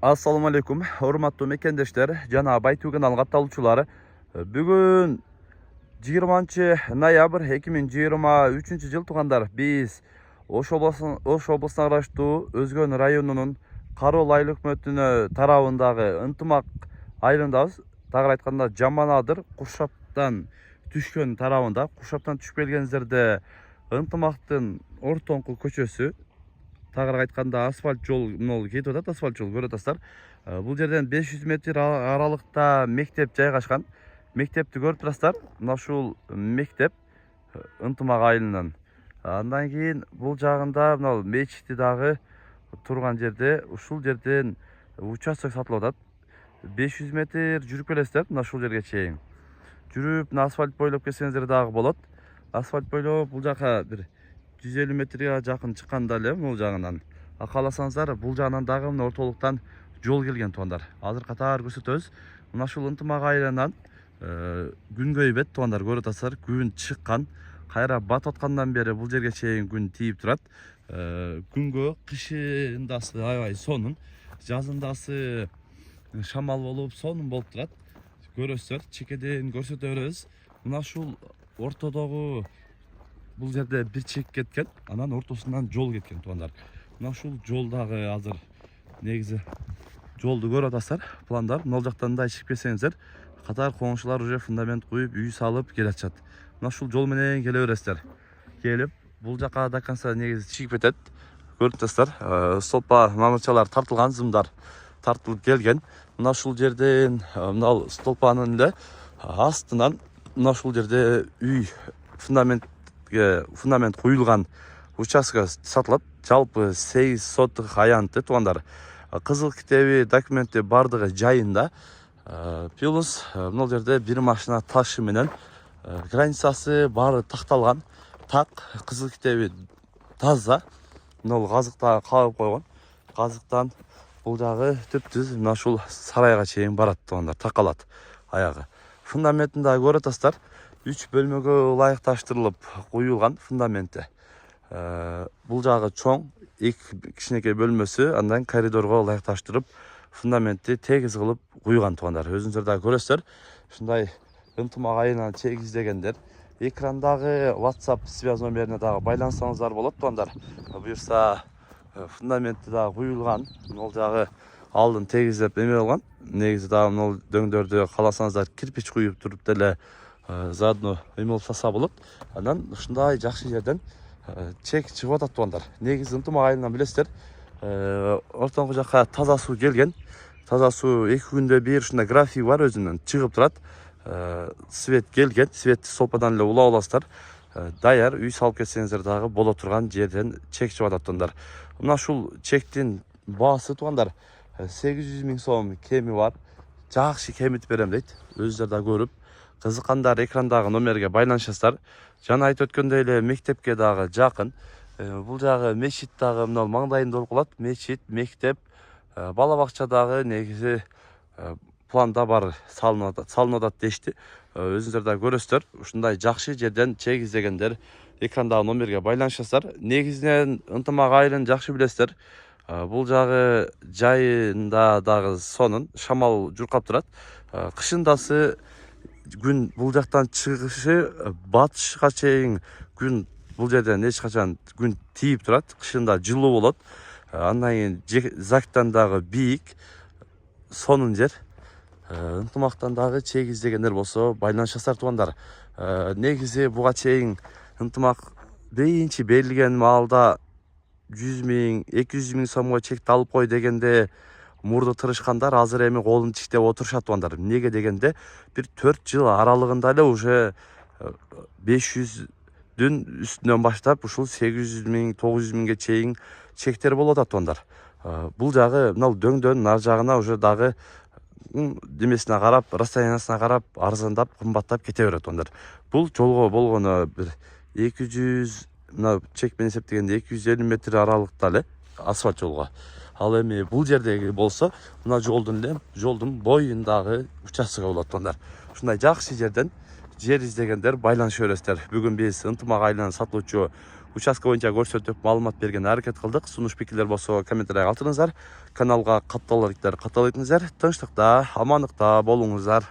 Assalamu alaikum, hormatly mekendешler, жана Baytu kanalına katılımcıları. Bugün 20 noyabr 2023 yıl tuğandar biz Oş oblastına araştуу Özgön rayonunun Karol aylık mötünü tarafındağı ıntımак ayırındabız. Tağır aytkanda Jamanadır Kuşaptan düşkön tarafında. Kuşaptan düşüp kelgenizderde ынтымактын ортоңку көчөсү. Тагыраак айтканда асфальт жол кетип атат, асфальт жол көрүп атасыздар. Бул жерден 500 метр аралыкта мектеп жайгашкан. Мектепти көрүп турасыздар. Мына ушул мектеп ынтымак айылынан. Андан кийин бул жагында мына мечити дагы турган жерде, ушул жерден участок сатылып атат. 500 метр жүрүп келесиздер, мына ушул жерге чейин. Жүрүп, мына асфальт бойлоп келсеңиздер дагы болот. Асфальт бойлоп бул жака бир 150 метрге жақын шыққанда эле бул жагынан. Кааласаңыздар, бул жагынан дагы мына ортолуктан жол келген туугандар. Азыр катар көрсөтөбүз. Мына ушул ынтымак айылынан күн көйбөт туугандар, көрүп атасыздар. Күн чыккан. Кайра батып аткандан бери бул жерге чейин күн тийип турат. Күнгө кышындасы аябай сонун, жазындасы шамал болуп сонун болуп турат. Көрөсүздөр, чекеден көрсөтө беребиз. Мына ушул ортодогу бул жерде бир чек кеткен, анан ортосунан жол кеткен туугандар. Мына ушул жолдагы азыр негизи жолду көрүп атасыздар. Пландар мына жактан да чыгып келсеңиздер, катар коңшулар уже фундамент куюп, үй салып келатышат. Мына ушул жол менен келе бересиздер. Келип, бул жака до конца негизи чыгып кетет. Көрүп атасыздар, столпа мамырчалар тартылган, зымдар тартылып келген. Мына ушул жерден мына столпанын эле астынан мына ушул жерде үй фундамент куюлган участка сатылат. Жалпы 8 сотық аянты туугандар. Кызыл китеби документи бардыгы жайында. Плюс мына жерде бир машина ташы менен границасы бары такталган. Так, кызыл китеби таза. Мына газыкта кагып койгон. Газыктан бул жагы түп-түз мына ушул сарайга чейин барат туугандар, такалат аягы. Фундаментин да көрүп атасыздар. 3 бөлмөгө ылайыкташтырылып куюлган фундаменти. Бул жагы чоң, 2 кичинекей бөлмөсү, андан коридорго ылайыкташтырып фундаменти тегиз кылып куюлган туугандар. Өзүңүздөр да көрөсүздөр. Ушундай ынтымак айынан чегиздегендер. Экрандагы WhatsApp связь номерине дагы байлансаңыздар болот туугандар. Буюрса фундаменти дагы куюлган. Бул жагы алдын тегизлеп эме болгон. Негизи дагы бул дөңдөрдү кааласаңыздар кирпич куюп туруп деле заодно эме болса болот. Анан ушундай жакшы жерден чек чыгып атат туугандар. Негизи ынтымак айылынан билесиздер, ортоңку жакка таза суу келген. Таза суу 2 күндө бир ушундай график бар, өзүнөн чыгып турат. Свет келген, светти столпадан эле улап аласыздар. Даяр үй салып кетсеңиздер дагы боло турган жерден чек чыгып атат туугандар. Мына ушул чектин баасы туугандар 800 000 сом кеми бар. Жакшы кемитип берем дейт. Өзүңүздөр да көрүп, кызыккандар экрандагы номерге байланышасыздар. Жана айтып өткөндөй эле мектепке дагы жакын. Бул жагы мечит дагы мына маңдайында болуп калат. Мечит, мектеп, бала бакча дагы негизи планда бар, салынып атат дешти. Өзүңүздөр да көрөсүздөр. Ушундай жакшы жерден чек издегендер экрандагы номерге байланышасыздар. Негизинен ынтымак айылын жакшы билесиздер. Бул жагы жайында дагы сонун, шамал журкап турат. Кышындасы күн бул жактан чыгышы батышка чейин күн бул жерден эч качан күн тийип турат. Кышында жылуу болот. Андан кийин зактан дагы бийик, сонун жер. Ынтымактан дагы чек издегендер болсо байланышасыздар туугандар. Негизи буга чейин ынтымак биринчи берилген маалда 100 000, 200 000 сомго чекти алып кой дегенде мурду тырышкандар азыр эми колун тиштеп отурушат туугандар. Неге дегенде бир 4 жыл аралыгында эле уже 500-дүн үстүнөн баштап ушул 800 000, 900 000ге чейин чектер болуп атат туугандар. Бул жагы мына дөңдөн ар жагына уже дагы демесине карап, расстояниясына карап арзандап, кымбаттап кете берет туугандар. Бул жолго болгону бир 200, мына чек менен эсептегенде 250 метр аралыкта эле асфальт жолго. Ал эми бул жердеги болсо, мына жолдун боюндагы участка болот туугандар. Ушундай жакшы жерден жер издегендер байланыша бересиздер. Бүгүн биз ынтымак айылынан сатылуучу участка боюнча көрсөтүп маалымат берген аракет кылдык. Сунуш пикирлер болсо комментарийге калтырыңыздар. Каналга катталар каттал этиңиздер. Тынчтыкта, амандыкта болуңуздар.